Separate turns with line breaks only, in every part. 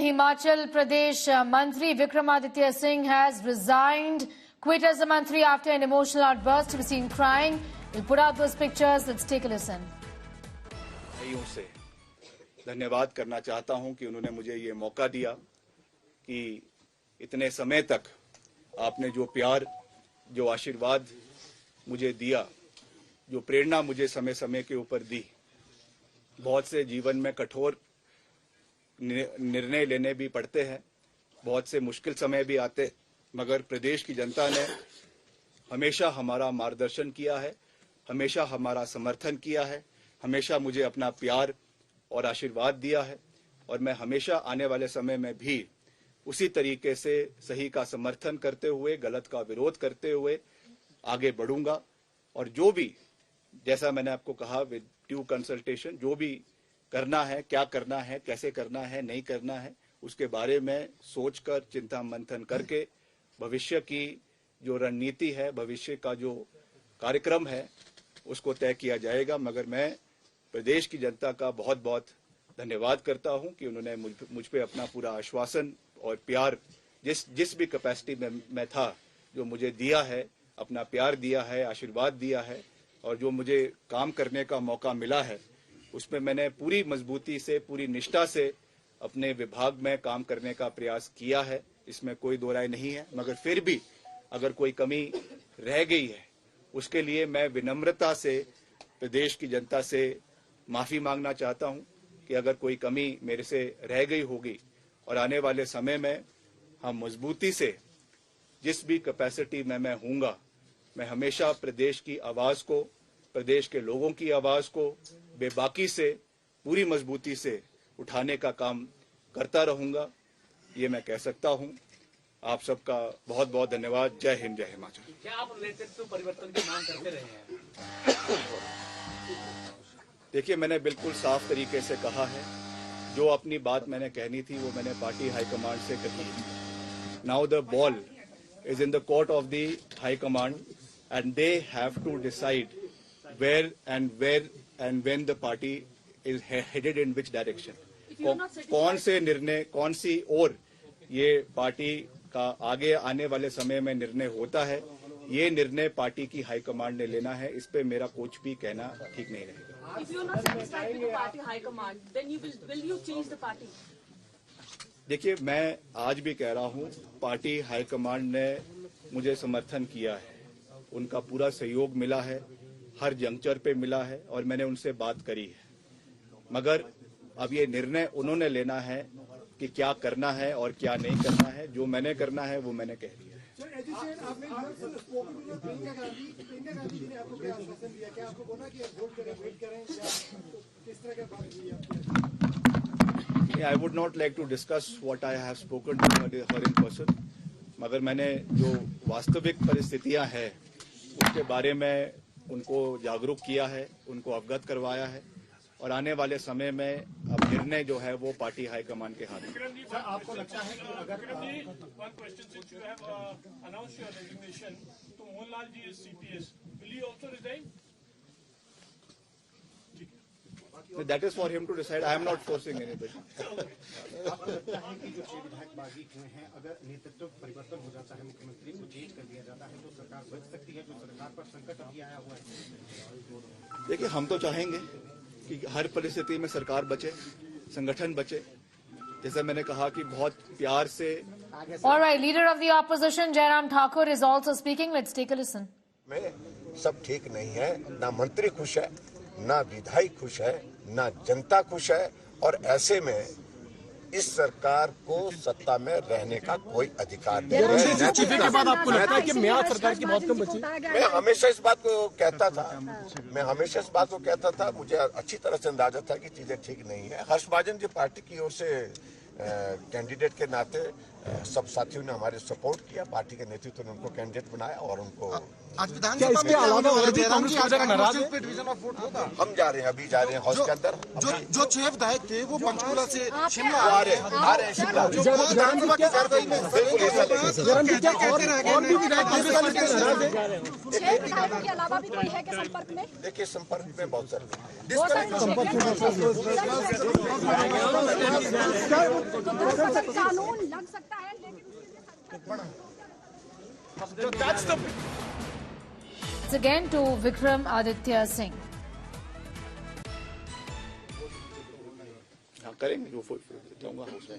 Himachal Pradesh Mantri Vikramaditya Singh has resigned, quit as a Mantri after an emotional outburst. He was seen crying. We'll put out those pictures. Let's take a listen.
से धन्यवाद करना चाहता हूं कि उन्होंने मुझे ये मौका दिया कि इतने समय तक आपने जो प्यार, जो आशीर्वाद मुझे दिया, जो प्रेरणा मुझे समय समय के ऊपर दी। बहुत से जीवन में कठोर निर्णय लेने भी पड़ते हैं, बहुत से मुश्किल समय भी आते, मगर प्रदेश की जनता ने हमेशा हमारा मार्गदर्शन किया है, हमेशा हमारा समर्थन किया है, हमेशा मुझे अपना प्यार और आशीर्वाद दिया है और मैं हमेशा आने वाले समय में भी उसी तरीके से सही का समर्थन करते हुए, गलत का विरोध करते हुए आगे बढ़ूंगा। और जो भी, जैसा मैंने आपको कहा, विद ड्यू कंसल्टेशन, जो भी करना है, क्या करना है, कैसे करना है, नहीं करना है, उसके बारे में सोचकर, चिंता मंथन करके भविष्य की जो रणनीति है, भविष्य का जो कार्यक्रम है, उसको तय किया जाएगा। मगर मैं प्रदेश की जनता का बहुत बहुत धन्यवाद करता हूं कि उन्होंने मुझ पे अपना पूरा आश्वासन और प्यार जिस भी कैपेसिटी में मैं था, जो मुझे दिया है, अपना प्यार दिया है, आशीर्वाद दिया है और जो मुझे काम करने का मौका मिला है, उसमें मैंने पूरी मजबूती से, पूरी निष्ठा से अपने विभाग में काम करने का प्रयास किया है। इसमें कोई दो राय नहीं है। मगर फिर भी अगर कोई कमी रह गई है, उसके लिए मैं विनम्रता से प्रदेश की जनता से माफी मांगना चाहता हूं कि अगर कोई कमी मेरे से रह गई होगी और आने वाले समय में हम मजबूती से, जिस भी कैपेसिटी में मैं हूंगा, मैं हमेशा प्रदेश की आवाज को, प्रदेश के लोगों की आवाज को बेबाकी से, पूरी मजबूती से उठाने का काम करता रहूंगा, ये मैं कह सकता हूं। आप सबका बहुत बहुत धन्यवाद। जय हिंद, जय हिमाचल।
क्या आप नेतृत्व परिवर्तन की मांग करते रहे हैं?
देखिए, मैंने बिल्कुल साफ तरीके से कहा है, जो अपनी बात मैंने कहनी थी वो मैंने पार्टी हाईकमांड से कही। Now the ball is in the court of the High Command and they have to decide where and when the party is headed in which direction. कौन से निर्णय, कौन सी ओर ये पार्टी का आगे आने वाले समय में निर्णय होता है, ये निर्णय पार्टी की हाई कमांड ने लेना है। इस पे मेरा कुछ भी कहना ठीक नहीं रहेगा।
If you are not satisfied with the party high command, then will you change the party?
देखिए, मैं आज भी कह रहा हूं, पार्टी हाईकमांड ने मुझे समर्थन किया है, उनका पूरा सहयोग मिला है, हर जंक्चर पे मिला है और मैंने उनसे बात करी है। मगर अब ये निर्णय उन्होंने लेना है कि क्या करना है और क्या नहीं करना है। जो मैंने करना है वो मैंने कह दिया है। I would not like to discuss what I have spoken to her in person. मगर मैंने जो वास्तविक परिस्थितियां हैं उसके बारे में उनको जागरूक किया है, उनको अवगत करवाया है और आने वाले समय में अब निर्णय जो है वो पार्टी हाईकमान के हाथ में।
आपको लगता है कि अगर one question, since you have announced your resignation to Mohanlal ji as CPS, will he also resign?
That is for him to decide. I am not forcing anybody.
आपको लगता है कि जो 6 विधायक बागी हुए हैं, अगर नेतृत्व परिवर्तन हो जाता है, मुख्यमंत्री को चेंज कर दिया जाता है, तो सरकार बच सकती है? जो सरकार पर संकट अभी आया हुआ है।
देखिए, हम तो चाहेंगे कि हर परिस्थिति में सरकार बचे, संगठन बचे। जैसे मैंने कहा कि बहुत प्यार से।
All right, leader of the opposition Jairam Thakur is also speaking. Let's take a listen.
में सब ठीक नहीं है, ना मंत्री खुश है, ना विधायक खुश है, ना जनता खुश है और ऐसे में इस सरकार को सत्ता में रहने का कोई अधिकार नहीं है।
के बाद आपको लगता है कि म्याद सरकार की बहुत कम बची?
मैं हमेशा इस बात को कहता था, मुझे अच्छी तरह से अंदाजा था कि चीजें ठीक नहीं है। हर्षवर्धन जी पार्टी की ओर से कैंडिडेट के नाते सब साथियों ने हमारे सपोर्ट किया, पार्टी के नेतृत्व ने उनको कैंडिडेट बनाया और उनको
आज
क्या
विधानसभा
इसके
में
अलावा और भी
जयराम
कांग्रेस
जी
के
आज
विधायक नाराज हैं?
पे डिवीजन ऑफ वोट होगा।
हम जा रहे हैं, अभी जा रहे हैं हाउस के अंदर।
जो 6 विधायक थे वो पंचकुला से शिमला
आ रहे हैं शिमला।
विधानसभा की कार्रवाई में
जयराम जी, क्या और भी विधायक कांग्रेस वाले इससे नाराज हैं?
6 विधायकों के अलावा भी कोई है क्या संपर्क में?
देखिए संपर्क में बहुत सारे लोग हैं।
तो 10% कानून लग सकता है लेकिन
It's again to Vikram Aditya Singh.
हाँ करेंगे वो जाऊंगा हाउस में।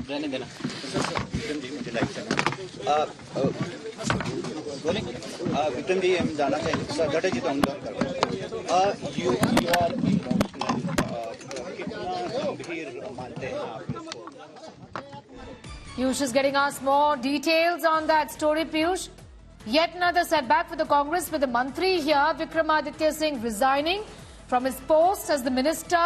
रहने देना विक्रम जी हम जाना चाहिए सर घटे जी तो यू आर कितना गंभीर मानते हैं आप इसको?
Piyush is getting us more details on that story. Piyush, yet another setback for the Congress with the Mantri here, Vikramaditya Singh resigning from his post as the minister,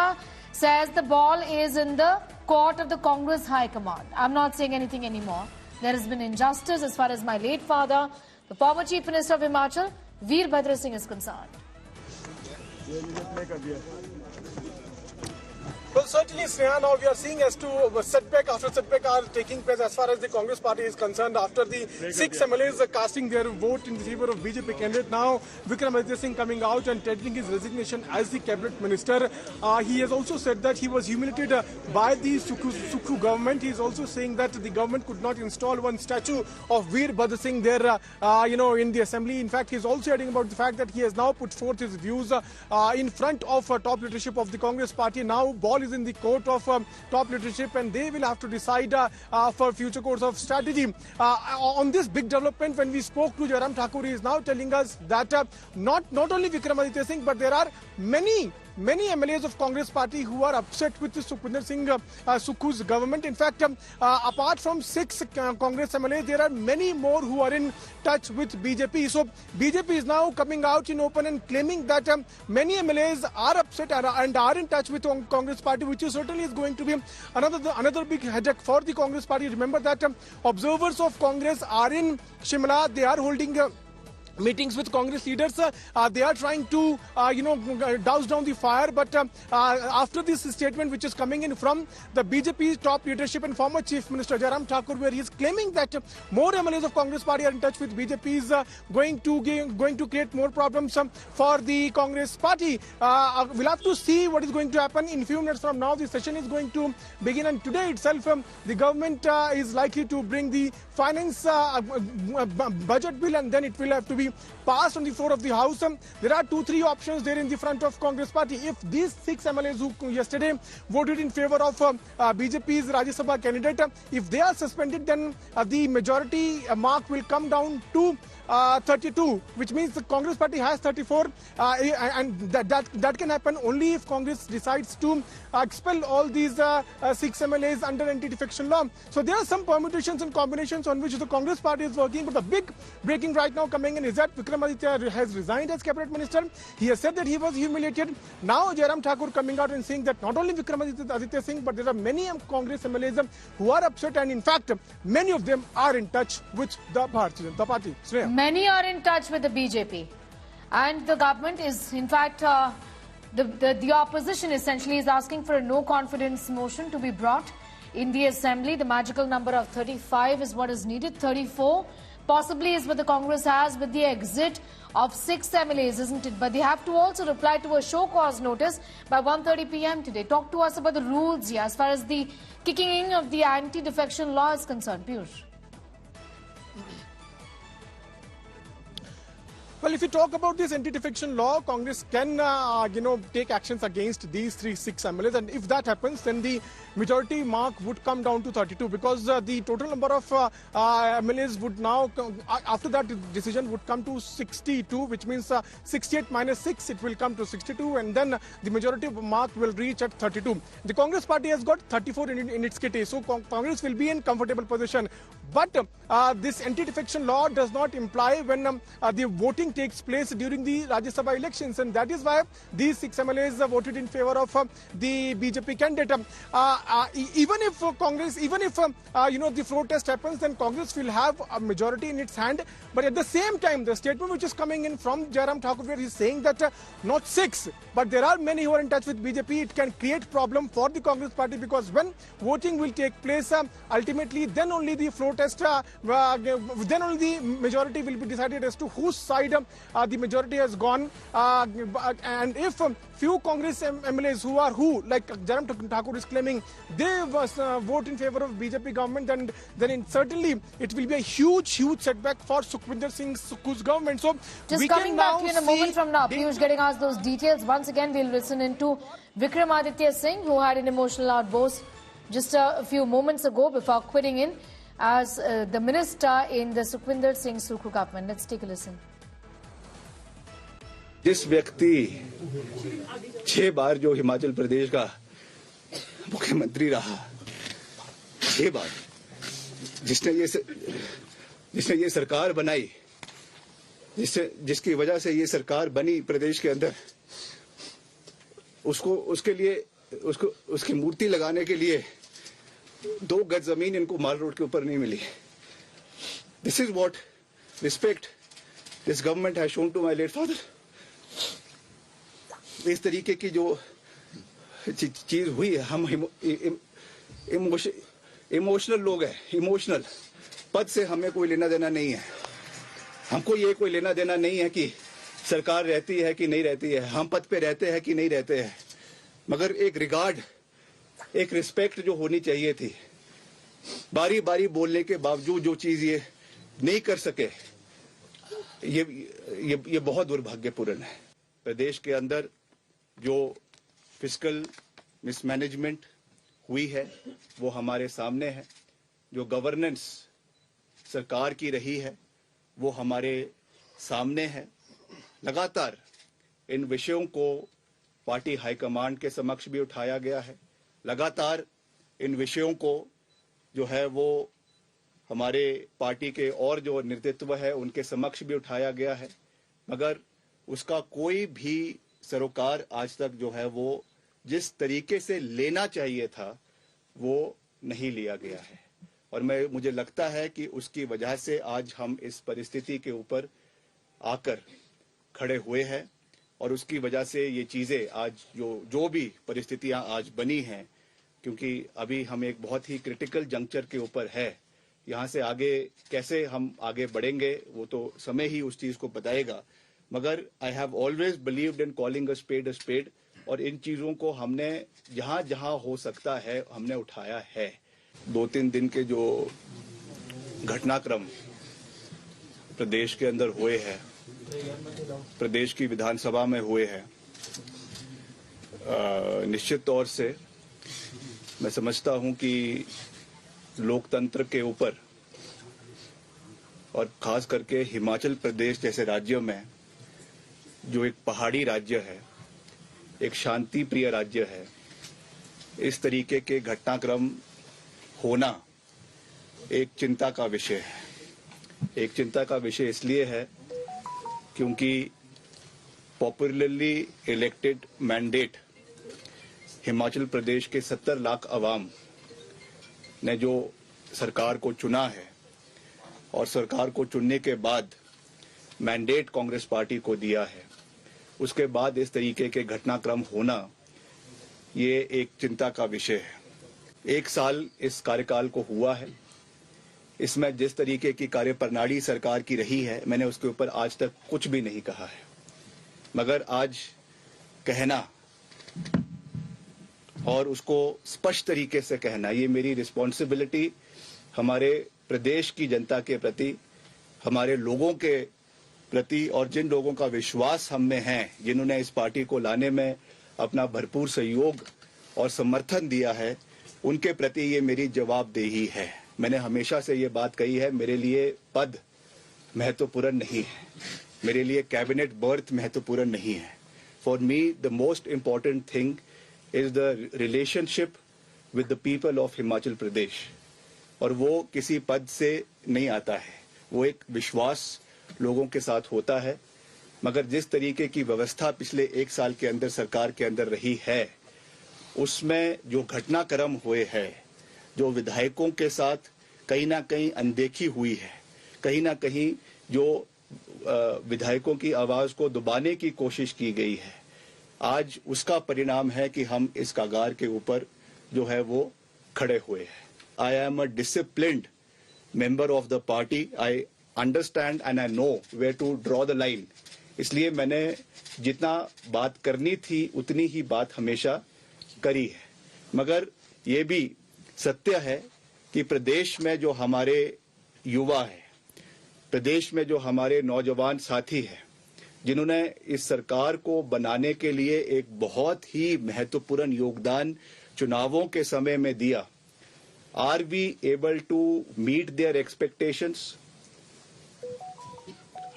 says the ball is in the court of the Congress High Command. I'm not saying anything anymore. There has been injustice as far as my late father, the former Chief Minister of Himachal, Veerbhadra Singh is concerned.
Well, certainly, Sneha, now we are seeing as to setback after setback are taking place as far as the Congress party is concerned. After the 6 MLAs casting their vote in favor of BJP candidate, now Vikramaditya Singh coming out and tendering his resignation as the cabinet minister. He has also said that he was humiliated by the Sukhu government. He is also saying that the government could not install one statue of Veerbhadra Singh there, in the assembly. In fact, he is also adding about the fact that he has now put forth his views in front of top leadership of the Congress party. Now, ball is in the court of top leadership and they will have to decide for future course of strategy. On this big development, when we spoke to Jairam Thakur, he is now telling us that not only Vikramaditya Singh, but there are many MLAs of Congress party who are upset with the Sukhwinder Singh Sukhu's government. In fact, apart from 6 Congress MLAs, there are many more who are in touch with BJP. So BJP is now coming out in open and claiming that many MLAs are upset and are in touch with Congress party, which certainly is going to be another big headache for the Congress party. Remember that observers of Congress are in Shimla. They are holding meetings with Congress leaders. They are trying to, douse down the fire. But after this statement, which is coming in from the BJP top leadership and former Chief Minister Jairam Thakur, where he is claiming that more MLAs of Congress party are in touch with BJP, is going to create more problems for the Congress party. We'll have to see what is going to happen. In few minutes from now, the session is going to begin, and today itself, the government is likely to bring the finance budget bill, and then it will have to be passed on the floor of the House. There are 2-3 options there in the front of Congress party. If these 6 MLAs who yesterday voted in favor of BJP's Rajya Sabha candidate, if they are suspended, then the majority mark will come down to 32, which means the Congress party has 34, and that can happen only if Congress decides to expel all these 6 MLAs under anti-defection law. So there are some permutations and combinations on which the Congress party is working, but the big breaking right now coming in is that Vikramaditya has resigned as cabinet minister. He has said that he was humiliated. Now Jairam Thakur coming out and saying that not only Vikramaditya Singh, but there are many Congress MLAs who are upset, and in fact many of them are in touch with the Bharatiya Janata Party. Shreya.
Many are in touch with the BJP, and the government is, in fact, the opposition essentially is asking for a no confidence motion to be brought in the assembly. The magical number of 35 is what is needed. 34 possibly is what the Congress has with the exit of 6 MLAs, isn't it? But they have to also reply to a show cause notice by 1:30 p.m. today. Talk to us about the rules here as far as the kicking in of the anti-defection law is concerned, Piyush.
Well, if you talk about this anti-defection law, Congress can, take actions against these 6 MLAs, and if that happens, then the majority mark would come down to 32, because the total number of MLAs would now, after that decision, would come to 62, which means 68 minus 6, it will come to 62, and then the majority mark will reach at 32. The Congress party has got 34 in its kitty, so Congress will be in comfortable position. But this anti-defection law does not imply when the voting takes place during the Rajya Sabha elections, and that is why these 6 MLAs voted in favor of the BJP candidate. Even if Congress, even if the floor test happens, then Congress will have a majority in its hand. But at the same time, the statement which is coming in from Jairam Thakur, where he's saying that not 6, but there are many who are in touch with BJP, it can create problem for the Congress party, because when voting will take place, ultimately then only the floor test, then only the majority will be decided as to whose side the majority has gone. And if few Congress MLAs like Jairam Thakur is claiming, they vote in favor of BJP government, then certainly it will be a huge setback for Sukhwinder Singh Sukkhu's government. So
just coming back to you in a moment from now, Piyush getting asked those details. Once again, we'll listen into Vikramaditya Singh, who had an emotional outburst just a few moments ago before quitting in as the minister in the Sukhwinder Singh Sukkhu government. Let's take a listen.
जिस व्यक्ति 6 बार जो हिमाचल प्रदेश का मुख्यमंत्री रहा, 6 बार, जिसने ये सरकार बनाई, जिसकी वजह से ये सरकार बनी प्रदेश के अंदर, उसकी मूर्ति लगाने के लिए 2 गज जमीन इनको माल रोड के ऊपर नहीं मिली. This is what respect this government has shown to my late father. इस तरीके की जो चीज हुई है, हम इमोशनल लोग हैं. इमोशनल पद से हमें कोई लेना देना नहीं है. हमको ये कोई लेना देना नहीं है कि सरकार रहती है कि नहीं रहती है, हम पद पे रहते हैं कि नहीं रहते हैं, मगर एक रिगार्ड, एक रिस्पेक्ट जो होनी चाहिए थी. बारी बारी बोलने के बावजूद जो चीज ये नहीं कर सके, ये बहुत दुर्भाग्यपूर्ण है. प्रदेश के अंदर जो फिस्कल मिसमैनेजमेंट हुई है वो हमारे सामने है. जो गवर्नेंस सरकार की रही है वो हमारे सामने है. लगातार इन विषयों को पार्टी हाईकमांड के समक्ष भी उठाया गया है. लगातार इन विषयों को जो है वो हमारे पार्टी के और जो नेतृत्व है उनके समक्ष भी उठाया गया है, मगर उसका कोई भी सरोकार आज तक जो है वो जिस तरीके से लेना चाहिए था वो नहीं लिया गया है. और मुझे लगता है कि उसकी वजह से आज हम इस परिस्थिति के ऊपर आकर खड़े हुए हैं, और उसकी वजह से ये चीजें आज जो भी परिस्थितियां आज बनी हैं, क्योंकि अभी हम एक बहुत ही क्रिटिकल जंक्चर के ऊपर है. यहाँ से आगे कैसे हम आगे बढ़ेंगे वो तो समय ही उस चीज को बताएगा, मगर I have always believed in calling a spade, और इन चीजों को हमने जहां जहां हो सकता है हमने उठाया है. 2-3 दिन के जो घटनाक्रम प्रदेश के अंदर हुए हैं, प्रदेश की विधानसभा में हुए हैं, निश्चित तौर से मैं समझता हूं कि लोकतंत्र के ऊपर, और खास करके हिमाचल प्रदेश जैसे राज्यों में, जो एक पहाड़ी राज्य है, एक शांति प्रिय राज्य है, इस तरीके के घटनाक्रम होना एक चिंता का विषय है. एक चिंता का विषय इसलिए है क्योंकि popularly elected mandate Himachal Pradesh के 70 लाख अवाम ने जो सरकार को चुना है, और सरकार को चुनने के बाद मैंडेट कांग्रेस पार्टी को दिया है, उसके बाद इस तरीके के घटनाक्रम होना ये एक चिंता का विषय है. 1 साल इस कार्यकाल को हुआ है. इसमें जिस तरीके की कार्यप्रणाली सरकार की रही है, मैंने उसके ऊपर आज तक कुछ भी नहीं कहा है, मगर आज कहना और उसको स्पष्ट तरीके से कहना, ये मेरी रिस्पॉन्सिबिलिटी हमारे प्रदेश की जनता के प्रति, हमारे लोगों के प्रति, और जिन लोगों का विश्वास हम में है, जिन्होंने इस पार्टी को लाने में अपना भरपूर सहयोग और समर्थन दिया है, उनके प्रति ये मेरी जवाबदेही है. मैंने हमेशा से ये बात कही है, मेरे लिए पद महत्वपूर्ण नहीं है, मेरे लिए कैबिनेट बर्थ महत्वपूर्ण नहीं है. For me the most important thing is the relationship with the people of Himachal Pradesh. और वो किसी पद से नहीं आता है, वो एक विश्वास लोगों के साथ होता है। मगर जिस तरीके की व्यवस्था पिछले 1 साल के अंदर सरकार के अंदर रही है, उसमें जो घटनाक्रम हुए हैं, जो विधायकों के साथ कहीं ना कहीं अनदेखी हुई है, कहीं ना कहीं जो विधायकों की आवाज को दबाने की कोशिश की गई है, आज उसका परिणाम है कि हम इस कगार के ऊपर जो है वो खड़े हुए हैं। I am a disciplined member of the party. I understand and I know where to draw the line. इसलिए मैंने जितना बात करनी थी उतनी ही बात हमेशा करी है। मगर ये भी सत्य है कि प्रदेश में जो हमारे युवा है, प्रदेश में जो हमारे नौजवान साथी हैं, जिन्होंने इस सरकार को बनाने के लिए एक बहुत ही महत्वपूर्ण योगदान चुनावों के समय में दिया, are we able to meet their expectations?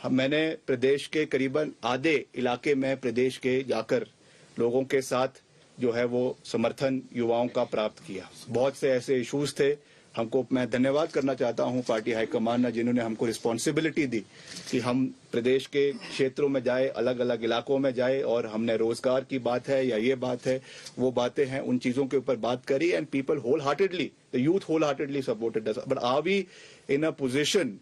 मैंने प्रदेश के करीबन आधे इलाके में प्रदेश के जाकर लोगों के साथ जो है वो समर्थन युवाओं का प्राप्त किया। बहुत से ऐसे इश्यूज थे, हमको मैं धन्यवाद करना चाहता हूं पार्टी हाईकमान ने, जिन्होंने हमको रिस्पॉन्सिबिलिटी दी कि हम प्रदेश के क्षेत्रों में जाए, अलग अलग इलाकों में जाए, और हमने रोजगार की बात है या ये बात है, वो बातें हैं, उन चीजों के ऊपर बात करी। And people whole heartedly, the youth whole heartedly supported us. But are we in a position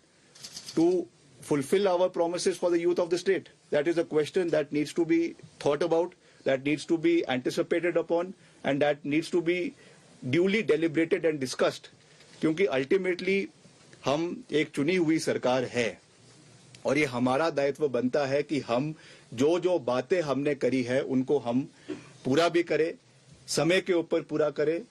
to fulfill our promises for the youth of the state? That is a question that needs to be thought about, that needs to be anticipated upon, and that needs to be duly deliberated and discussed. क्योंकि ultimately हम एक चुनी हुई सरकार है और ये हमारा दायित्व बनता है कि हम जो जो बातें हमने करी है उनको हम पूरा भी करें, समय के ऊपर पूरा करें,